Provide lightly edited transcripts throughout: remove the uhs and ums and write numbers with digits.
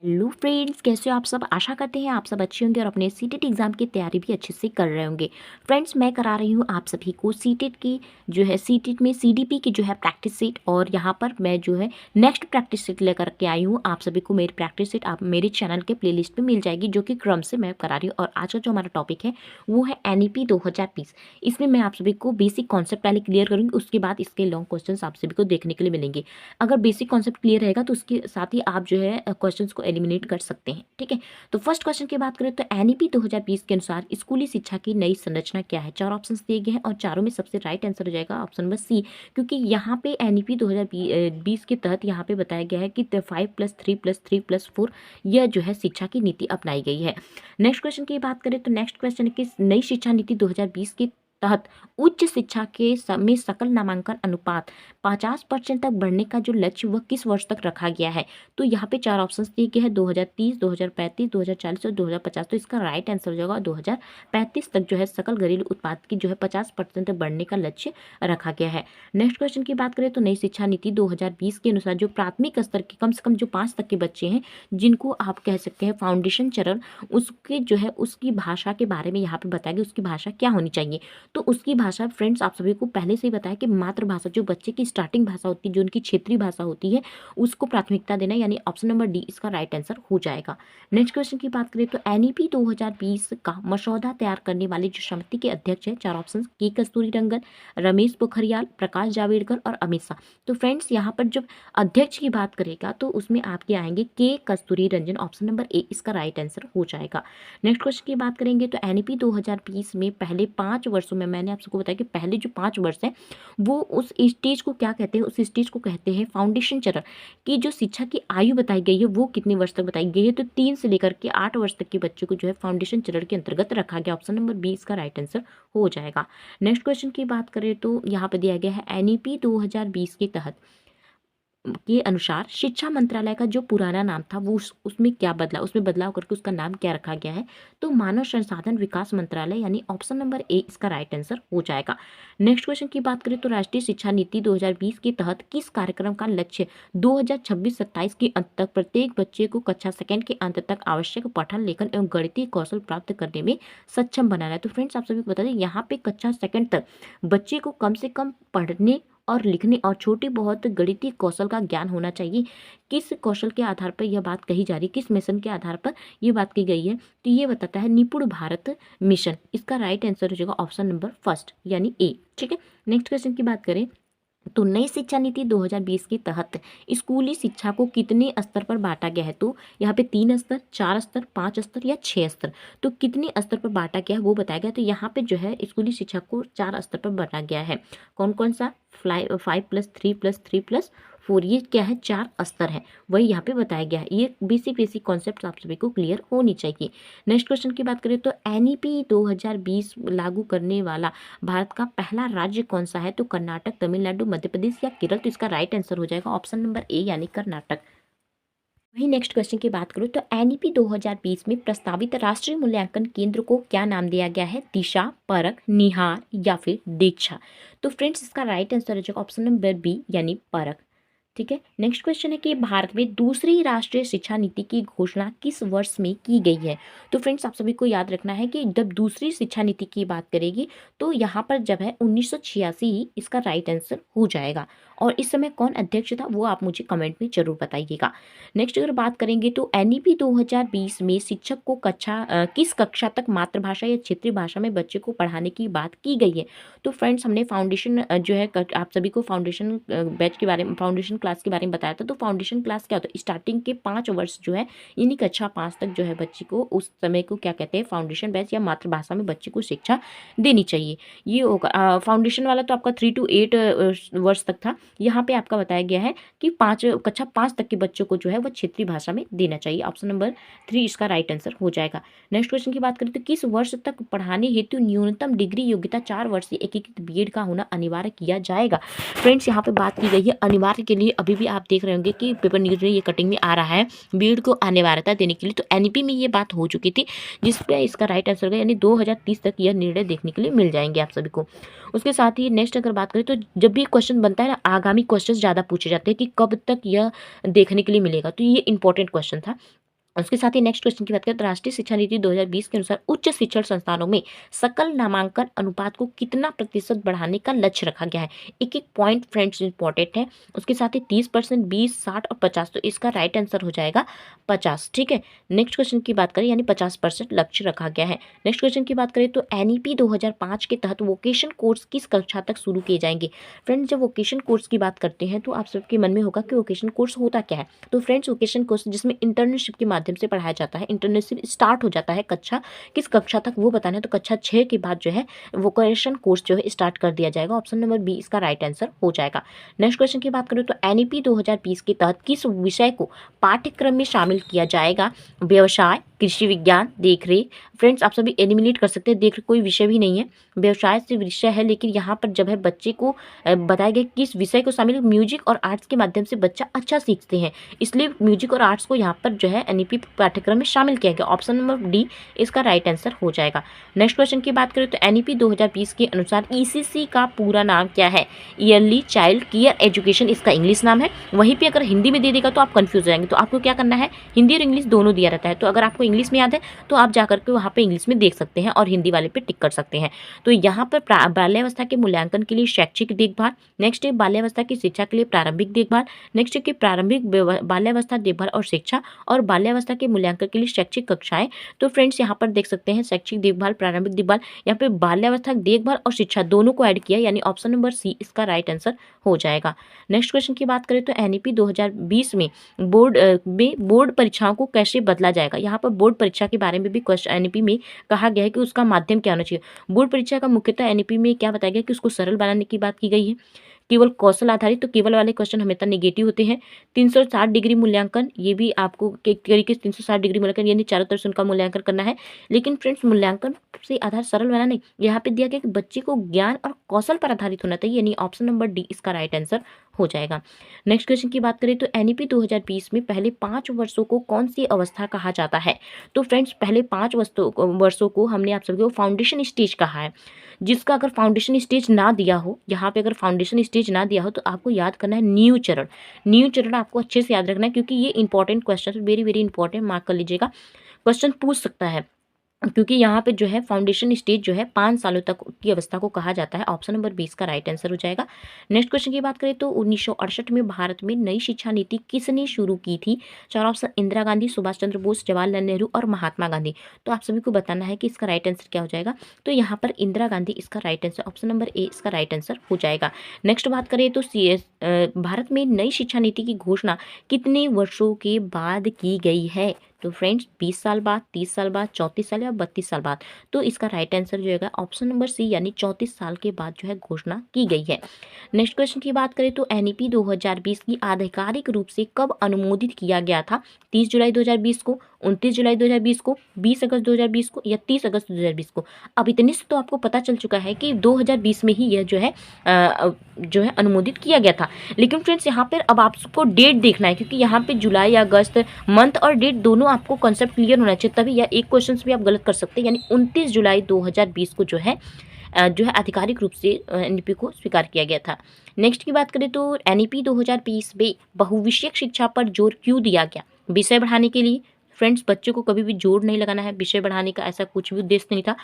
Hello friends, कैसे हो आप सब। आशा करते हैं आप सब अच्छे होंगे और अपने सीटेट एग्जाम की तैयारी भी अच्छे से कर रहे होंगे। फ्रेंड्स, मैं करा रही हूँ आप सभी को सीटेट की जो है सीटेट में सीडीपी की जो है प्रैक्टिस सेट, और यहाँ पर मैं जो है नेक्स्ट प्रैक्टिस सेट लेकर के आई हूँ आप सभी को। मेरी प्रैक्टिस सेट आप मेरे चैनल के प्लेलिस्ट में मिल जाएगी, जो कि क्रम से मैं करा रही हूँ। और आज का जो हमारा टॉपिक है वो है NEP 2020। इसमें मैं आप सभी को बेसिक कॉन्सेप्ट पहले क्लियर करूँगी, उसके बाद इसके लॉन्ग क्वेश्चन आप सभी को देखने के लिए मिलेंगे। अगर बेसिक कॉन्सेप्ट क्लियर रहेगा तो उसके साथ ही आप जो है क्वेश्चंस को एलिमिनेट कर सकते हैं। ठीक है, तो फर्स्ट क्वेश्चन की बात करें तो NEP 2020 के अनुसार स्कूली शिक्षा की नई संरचना क्या है। चार ऑप्शंस दिए गए हैं और चारों में सबसे राइट आंसर हो जाएगा ऑप्शन नंबर सी, क्योंकि यहाँ पे NEP 2020 के तहत यहाँ पे बताया गया है कि 5+3+3+4 यह जो है शिक्षा की नीति अपनाई गई है। नेक्स्ट क्वेश्चन की बात करें तो नेक्स्ट क्वेश्चन है कि नई शिक्षा नीति 2020 के तहत उच्च शिक्षा के में सकल नामांकन अनुपात 50% तक बढ़ने का जो लक्ष्य वह किस वर्ष तक रखा गया है। तो यहाँ पे चार ऑप्शंस दिए गए हैं 2030, 2035, 2040 और 2050। तो इसका राइट आंसर हो जाएगा 2035 तक जो है सकल घरेलू उत्पाद की जो है 50% तक बढ़ने का लक्ष्य रखा गया है। नेक्स्ट क्वेश्चन की बात करें तो नई शिक्षा नीति 2020 के अनुसार जो प्राथमिक स्तर के कम से कम जो 5 तक के बच्चे हैं, जिनको आप कह सकते हैं फाउंडेशन चरण, उसके जो है उसकी भाषा के बारे में यहाँ पे बताया गया उसकी भाषा क्या होनी चाहिए। तो उसकी भाषा फ्रेंड्स आप सभी को पहले से ही बताया कि मातृभाषा जो बच्चे की स्टार्टिंग भाषा होती है, जो उनकी क्षेत्रीय भाषा होती है, उसको प्राथमिकता देना, यानी ऑप्शन नंबर डी इसका राइट आंसर हो जाएगा। नेक्स्ट क्वेश्चन की बात करें तो NEP 2020 का मसौदा तैयार करने वाले जो समिति के अध्यक्ष है, चार ऑप्शन के कस्तूरी रंगन, रमेश पोखरियाल, प्रकाश जावड़ेकर और अमित शाह। तो फ्रेंड्स यहाँ पर जब अध्यक्ष की बात करेगा तो उसमें आपके आएंगे के कस्तूरी रंजन, ऑप्शन नंबर ए इसका राइट आंसर हो जाएगा। नेक्स्ट क्वेश्चन की बात करेंगे तो NEP 2020 में पहले 5 वर्षों में मैंने आप सबको बताया कि पहले जो 5 वर्ष हैं वो उस स्टेज को क्या कहते हैं, उस स्टेज को कहते हैं फाउंडेशन चरण की जो शिक्षा की आयु बताई गई है वो कितने वर्ष तक बताई गई है। तो 3 से लेकर के 8 वर्ष तक के बच्चों को जो है फाउंडेशन चरण के अंतर्गत रखा गया। ऑप्शन नंबर बी इसका राइट आंसर हो जाएगा। नेक्स्ट क्वेश्चन की बात करें तो यहाँ पर दिया गया है NEP 2020 के तहत के अनुसार शिक्षा मंत्रालय का जो पुराना नाम था वो उसमें क्या बदला, उसमें बदलाव करके उसका नाम क्या रखा गया है। तो मानव संसाधन विकास मंत्रालय, यानी ऑप्शन नंबर ए इसका राइट आंसर हो जाएगा। नेक्स्ट क्वेश्चन की बात करें तो राष्ट्रीय शिक्षा नीति 2020 के तहत किस कार्यक्रम का लक्ष्य 2026-27 के अंत तक प्रत्येक बच्चे को कक्षा सेकंड के अंत तक आवश्यक पठन लेखन एवं गणितीय कौशल प्राप्त करने में सक्षम बनाना है। तो फ्रेंड्स आप सभी को बता दें यहाँ पे कक्षा सेकंड तक बच्चे को कम से कम पढ़ने और लिखने और छोटी बहुत गणितीय कौशल का ज्ञान होना चाहिए। किस कौशल के आधार पर यह बात कही जा रही है, किस मिशन के आधार पर यह बात की गई है, तो ये बताता है निपुण भारत मिशन। इसका राइट आंसर हो जाएगा ऑप्शन नंबर फर्स्ट यानी ए। ठीक है, नेक्स्ट क्वेश्चन की बात करें तो नई शिक्षा नीति 2020 के तहत स्कूली शिक्षा को कितने स्तर पर बांटा गया है। तो यहाँ पे 3 स्तर, 4 स्तर, 5 स्तर या 6 स्तर। तो कितने स्तर पर बांटा गया है वो बताया गया। तो यहाँ पे जो है स्कूली शिक्षा को 4 स्तर पर बांटा गया है। कौन कौन सा? 5+3+3+4, ये क्या है? 4 स्तर है, वही यहाँ पे बताया गया है। ये बेसिक कॉन्सेप्ट आप सभी को क्लियर होनी चाहिए। नेक्स्ट क्वेश्चन की बात करें तो NEP 2020 लागू करने वाला भारत का पहला राज्य कौन सा है। तो कर्नाटक, तमिलनाडु, मध्य प्रदेश या केरल। तो इसका राइट आंसर हो जाएगा ऑप्शन नंबर ए यानी कर्नाटक। वही नेक्स्ट क्वेश्चन की बात करूँ तो NEP 2020 में प्रस्तावित राष्ट्रीय मूल्यांकन केंद्र को क्या नाम दिया गया है। दिशा, परख, निहार या फिर दीक्षा। तो फ्रेंड्स इसका राइट आंसर हो जाएगा ऑप्शन नंबर बी यानी परख। ठीक है, नेक्स्ट क्वेश्चन है कि भारत में दूसरी राष्ट्रीय शिक्षा नीति की घोषणा किस वर्ष में की गई है। तो फ्रेंड्स आप सभी को याद रखना है कि जब दूसरी शिक्षा नीति की बात करेगी तो यहाँ पर जब है 1986 ही इसका राइट आंसर हो जाएगा। और इस समय कौन अध्यक्ष था वो आप मुझे कमेंट में जरूर बताइएगा। नेक्स्ट अगर बात करेंगे तो NEP 2020 में शिक्षक को किस कक्षा तक मातृभाषा या क्षेत्रीय भाषा में बच्चे को पढ़ाने की बात की गई है। तो फ्रेंड्स हमने फाउंडेशन जो है आप सभी को फाउंडेशन बैच के बारे में, फाउंडेशन क्लास के बारे में बताया था। तो फाउंडेशन क्लास क्या होता है? स्टार्टिंग के 5 वर्ष जो है यानी कक्षा 5 तक जो है बच्चे को उस समय को क्या कहते हैं, फाउंडेशन बैच या मातृभाषा में बच्चे को शिक्षा देनी चाहिए। ये होगा फाउंडेशन वाला तो आपका 3 to 8 वर्ष तक था। यहाँ पे आपका बताया गया है कि कक्षा 5 तक के बच्चों को जो है वो क्षेत्रीय भाषा में देना चाहिए। ऑप्शन नंबर 3 इसका राइट आंसर हो जाएगा। नेक्स्ट क्वेश्चन की बात करें तो किस वर्ष तक पढ़ाने हेतु न्यूनतम डिग्री योग्यता 4 वर्ष से एकीकृत बीएड का होना अनिवार्य किया जाएगा। फ्रेंड्स यहाँ पे बात की गई है अनिवार्य के लिए। अभी भी आप देख रहे होंगे कि पेपर न्यूज में ये कटिंग में आ रहा है बीएड को अनिवार्यता देने के लिए। तो NEP में ये बात हो चुकी थी, जिसपे इसका राइट आंसर होगा यानी 2030 तक यह निर्णय देखने के लिए मिल जाएंगे आप सभी को। उसके साथ ही नेक्स्ट अगर बात करें तो जब भी क्वेश्चन बनता है ना, आगामी क्वेश्चन ज़्यादा पूछे जाते हैं कि कब तक यह देखने के लिए मिलेगा। तो ये इंपॉर्टेंट क्वेश्चन था। उसके साथ ही नेक्स्ट क्वेश्चन की बात करें तो राष्ट्रीय शिक्षा नीति 2020 के अनुसार उच्च शिक्षण संस्थानों में सकल नामांकन अनुपात को कितना प्रतिशत बढ़ाने का लक्ष्य रखा गया है। एक एक पॉइंट फ्रेंड्स इंपॉर्टेंट है। उसके साथ ही 30%, 20, 60 और 50, तो इसका राइट आंसर हो जाएगा 50। ठीक है, नेक्स्ट क्वेश्चन की बात करें यानी 50% लक्ष्य रखा गया है। नेक्स्ट क्वेश्चन की बात करें तो एनईपी 2005 के तहत वोकेशन कोर्स किस कक्षा तक शुरू किए जाएंगे। फ्रेंड्स, जब वोकेशन कोर्स की बात करते हैं तो आप सबके मन में होगा कि वोकेशन कोर्स होता क्या है। तो फ्रेंड्स, वोकेशन कोर्स जिसमें इंटर्नशिप के माध्यम से पढ़ाया जाता है, इंटर्नशिप स्टार्ट हो जाता है कक्षा किस कक्षा तक वो बताना है, तो कक्षा 6 के बाद जो है वोकेशन कोर्स जो है स्टार्ट कर दिया जाएगा। ऑप्शन नंबर बी इसका राइट आंसर हो जाएगा। नेक्स्ट क्वेश्चन की बात करें तो एनईपी 2020 के तहत किस विषय को पाठ्यक्रम में शामिल किया जाएगा। व्यवसाय, कृषि विज्ञान, देखरेख। फ्रेंड्स, आप सभी एलिमिनेट कर सकते हैं, देख कोई विषय भी नहीं है, व्यवसाय से विषय है, लेकिन यहाँ पर जब है बच्चे को बताया गया किस विषय को शामिल, म्यूजिक और आर्ट्स के माध्यम से बच्चा अच्छा सीखते हैं, इसलिए म्यूजिक और आर्ट्स को यहाँ पर जो है एनईपी पाठ्यक्रम में शामिल किया गया। ऑप्शन नंबर डी इसका राइट आंसर हो जाएगा। नेक्स्ट क्वेश्चन की बात करें तो एनईपी 2020 के अनुसार ईसीसी का पूरा नाम क्या है। ईयरली चाइल्ड केयर एजुकेशन इसका इंग्लिश नाम है। वहीं पे अगर हिंदी में दे देगा तो आप कंफ्यूज हो जाएंगे, तो आपको क्या करना है, हिंदी और इंग्लिश दोनों दिया रहता है, तो अगर आपको इंग्लिश में याद है तो आप जाकर के वहाँ पे इंग्लिश में देख सकते हैं और हिंदी वाले पे टिक कर सकते हैं। तो यहाँ पर बाल्यावस्था के मूल्यांकन के लिए शैक्षिक देखभाल, नेक्स्ट है बाल्यावस्था की शिक्षा के लिए प्रारंभिक देखभाल, नेक्स्ट है कि प्रारंभिक बाल्यावस्था देखभाल और शिक्षा, और बाल्यावस्था के मूल्यांकन के लिए शैक्षिक कक्षाएं। तो फ्रेंड्स, यहाँ पर देख सकते हैं शैक्षिक देखभाल, प्रारंभिक देखभाल, यहाँ पे बाल्यावस्था देखभाल और शिक्षा दोनों को ऐड किया, यानी ऑप्शन नंबर सी इसका राइट आंसर हो जाएगा। नेक्स्ट क्वेश्चन की बात करें तो एनईपी 2020 में बोर्ड परीक्षाओं को कैसे बदला जाएगा। यहाँ पर बोर्ड परीक्षा के बारे में भी क्वेश्चन एनईपी में कहा गया है कि उसका माध्यम क्या होना चाहिए। बोर्ड परीक्षा का मुख्यतः एनईपी में क्या बताया गया कि उसको सरल बनाने की बात की गई है। केवल कौशल आधारित, तो केवल वाले क्वेश्चन हमेशा नेगेटिव होते हैं। 360 डिग्री मूल्यांकन, ये भी आपको एक तरीके से 360 डिग्री मूल्यांकन यानी चारों तरफ से उनका मूल्यांकन करना है, लेकिन फ्रेंड्स मूल्यांकन से आधार सरल बना नहीं, यहाँ पे दिया गया कि बच्चे को ज्ञान और कौशल पर आधारित होना चाहिए, यानी ऑप्शन नंबर डी इसका राइट आंसर हो जाएगा। नेक्स्ट क्वेश्चन की बात करें तो एनईपी 2020 में पहले 5 वर्षों को कौन सी अवस्था कहा जाता है। तो फ्रेंड्स, पहले 5 वर्षों को हमने आप सभी को फाउंडेशन स्टेज कहा है। जिसका अगर फाउंडेशन स्टेज ना दिया हो, यहाँ पे अगर फाउंडेशन स्टेज ना दिया हो तो आपको याद करना है नींव चरण। नींव चरण आपको अच्छे से याद रखना है, क्योंकि ये important question, very very important, mark कर लीजिएगा, क्वेश्चन पूछ सकता है, क्योंकि यहाँ पे जो है फाउंडेशन स्टेज जो है 5 सालों तक की अवस्था को कहा जाता है। ऑप्शन नंबर 20 का राइट आंसर हो जाएगा। नेक्स्ट क्वेश्चन की बात करें तो 1968 में भारत में नई शिक्षा नीति किसने शुरू की थी। 4 ऑप्शन इंदिरा गांधी, सुभाष चंद्र बोस, जवाहरलाल नेहरू और महात्मा गांधी। तो आप सभी को बताना है कि इसका राइट आंसर क्या हो जाएगा। तो यहाँ पर इंदिरा गांधी इसका right answer, option number A इसका राइट आंसर हो जाएगा। नेक्स्ट बात करें तो भारत में नई शिक्षा नीति की घोषणा कितने वर्षों के बाद की गई है। तो फ्रेंड्स, 20 साल बाद, 30 साल बाद, 34 साल या 32 साल बाद। तो इसका राइट आंसर जो है ऑप्शन नंबर सी, यानी 34 साल के बाद जो है घोषणा की गई है। नेक्स्ट क्वेश्चन की बात करें तो एनईपी 2020 की आधिकारिक रूप से कब अनुमोदित किया गया था। 30 जुलाई 2020 को, 29 जुलाई 2020 को, 20 अगस्त 2020 को या 30 अगस्त 2020 को। अब इतने से तो आपको पता चल चुका है कि 2020 में ही यह जो है अनुमोदित किया गया था। लेकिन फ्रेंड्स, यहाँ पर अब आपको डेट देखना है, क्योंकि यहाँ पे जुलाई, अगस्त, मंथ और डेट दोनों आपको कॉन्सेप्ट क्लियर होना चाहिए, तभी, या एक क्वेश्चन भी आप गलत कर सकते हैं। यानी 29 जुलाई 2020 को जो है आधिकारिक रूप से एनईपी को स्वीकार किया गया था। नेक्स्ट की बात करें तो एनईपी 2020 में बहुविषयक शिक्षा पर जोर क्यों दिया गया। विषय बढ़ाने के लिए। फ्रेंड्स, बच्चों को कभी भी जोर नहीं लगाना है, विषय बढ़ाने का ऐसा कुछ भी उद्देश्य नहीं था।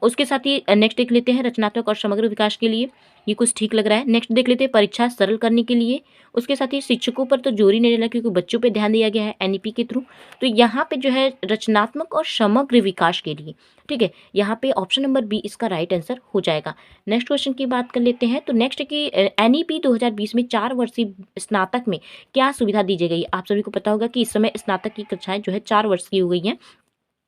उसके साथ ही नेक्स्ट देख लेते हैं रचनात्मक और समग्र विकास के लिए, ये कुछ ठीक लग रहा है। नेक्स्ट देख लेते हैं परीक्षा सरल करने के लिए। उसके साथ ही शिक्षकों पर तो जोर ही नहीं डाला, क्योंकि बच्चों पे ध्यान दिया गया है एनईपी के थ्रू। तो यहाँ पे जो है रचनात्मक और समग्र विकास के लिए, ठीक है, यहाँ पे ऑप्शन नंबर बी इसका राइट आंसर हो जाएगा। नेक्स्ट क्वेश्चन की बात कर लेते हैं। तो नेक्स्ट की एनईपी 2020 में 4 वर्षीय स्नातक में क्या सुविधा दी गई। आप सभी को पता होगा कि इस समय स्नातक की कक्षाएं जो है 4 वर्ष की हो गई हैं,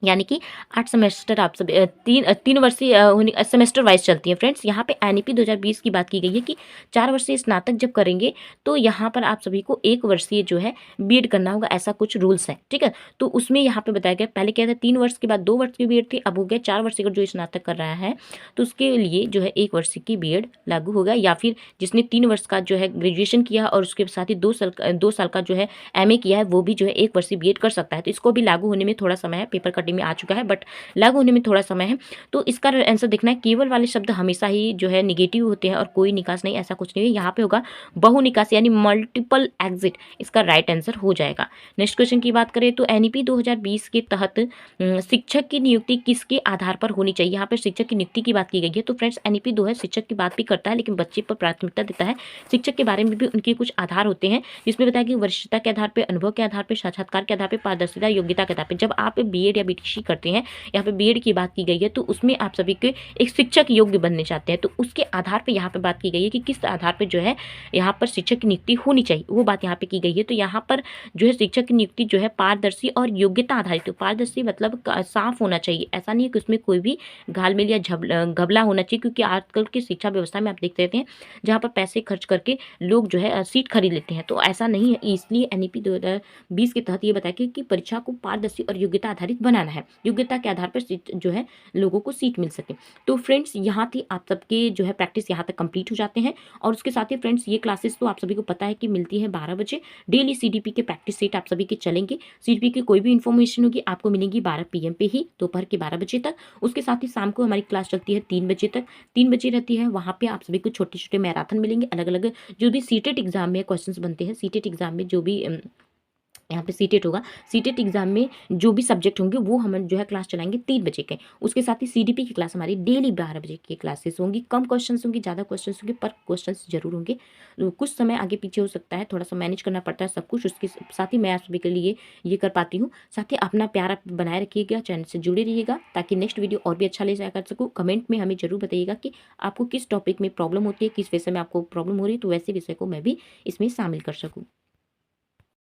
यानी कि 8 सेमेस्टर आप सब 3 वर्षीय सेमेस्टर वाइज चलती हैं। फ्रेंड्स, यहाँ पे एनईपी 2020 की बात की गई है कि 4 वर्षीय स्नातक जब करेंगे तो यहाँ पर आप सभी को 1 वर्षीय जो है बीएड करना होगा, ऐसा कुछ रूल्स है, ठीक है। तो उसमें यहाँ पे बताया गया, पहले क्या था 3 वर्ष के बाद 2 वर्ष की बीएड थी, अब हो गया 4 वर्ष का जो स्नातक कर रहा है तो उसके लिए जो है 1 वर्ष की बीएड लागू होगा, या फिर जिसने 3 वर्ष का जो है ग्रेजुएशन किया और उसके साथ ही 2 साल का जो है एमए किया है, वो भी जो है 1 वर्षीय बीएड कर सकता है। तो इसको भी लागू होने में थोड़ा समय है, पेपर कटिंग स्टार्टिंग में आ चुका है, बट लागू होने में थोड़ा समय है। तो इसका आंसर देखना है, केवल वाले शब्द हमेशा ही जो है निगेटिव होते हैं और कोई निकास नहीं, ऐसा कुछ नहीं है। यहाँ पे होगा बहु निकास यानी मल्टीपल एग्जिट, इसका राइट आंसर हो जाएगा। नेक्स्ट क्वेश्चन की बात करें तो एनईपी 2020 के तहत शिक्षक की नियुक्ति किसके आधार पर होनी चाहिए। यहाँ पर शिक्षक की नियुक्ति की बात की गई है। तो फ्रेंड्स एनईपी 2 है, शिक्षक की बात भी करता है लेकिन बच्चे पर प्राथमिकता देता है। शिक्षक के बारे में भी उनके कुछ आधार होते हैं, जिसमें बताया कि वरिष्ठता के आधार पर, अनुभव के आधार पर, साक्षात्कार के आधार पर, पारदर्शिता, योग्यता के आधार पर। जब आप बीएड या बीटीसी करते हैं, यहाँ पे बीएड की बात की गई है, तो उसमें आप सभी के एक शिक्षक योग्य बनने चाहते हैं, तो उसके आधार पे यहाँ पे बात की गई है कि किस आधार पे जो है यहाँ पर शिक्षक की नियुक्ति होनी चाहिए, वो बात यहाँ पे की गई है। तो यहाँ पर जो है शिक्षक की नियुक्ति जो है पारदर्शी और योग्यता आधारित, तो पारदर्शी मतलब साफ होना चाहिए, ऐसा नहीं है कि उसमें कोई भी घालमेल या घबला होना चाहिए, क्योंकि आजकल की शिक्षा व्यवस्था में आप देखते रहते हैं जहाँ पर पैसे खर्च करके लोग जो है सीट खरीद लेते हैं, तो ऐसा नहीं है। इसलिए एनईपी 2020 के तहत ये बताया कि परीक्षा को पारदर्शी और योग्यता आधारित बनाना है, योग्यता के आधार पर सीट जो है लोगों को सीट मिल सके। तो फ्रेंड्स यहाँ थी आप सबके जो है प्रैक्टिस यहाँ तक कंप्लीट हो जाते हैं। और उसके साथ ही फ्रेंड्स ये क्लासेस तो आप सभी को पता है कि मिलती है 12 बजे डेली। सीडीपी के प्रैक्टिस सेट आप सभी के चलेंगे। सीडीपी की कोई भी इन्फॉर्मेशन होगी आपको मिलेगी 12 PM पे ही, दोपहर के 12 बजे तक। उसके साथ ही शाम को हमारी क्लास चलती है 3 बजे तक, 3 बजे रहती है। वहाँ पे आप सभी को छोटे छोटे मैराथन मिलेंगे, अलग अलग जो भी सीटेट एग्जाम में क्वेश्चन बनते हैं, सीटेट एग्जाम में जो भी यहाँ पे सीटेट होगा, सीटेट एग्जाम में जो भी सब्जेक्ट होंगे वो हम जो है क्लास चलाएंगे 3 बजे के। उसके साथ ही सीडीपी की क्लास हमारी डेली 12 बजे की क्लासेस होंगी। कम क्वेश्चंस होंगे, ज़्यादा क्वेश्चंस होंगे, पर क्वेश्चंस जरूर होंगे। कुछ समय आगे पीछे हो सकता है, थोड़ा सा मैनेज करना पड़ता है सब कुछ। उसके साथ ही मैं आप सभी के लिए ये कर पाती हूँ। साथ ही अपना प्यार आप बनाए रखिएगा, चैनल से जुड़े रहिएगा ताकि नेक्स्ट वीडियो और भी अच्छा ले जाया कर सकूँ। कमेंट में हमें जरूर बताइएगा कि आपको किस टॉपिक में प्रॉब्लम होती है, किस विषय में आपको प्रॉब्लम हो रही है, तो वैसे विषय को मैं भी इसमें शामिल कर सकूँ।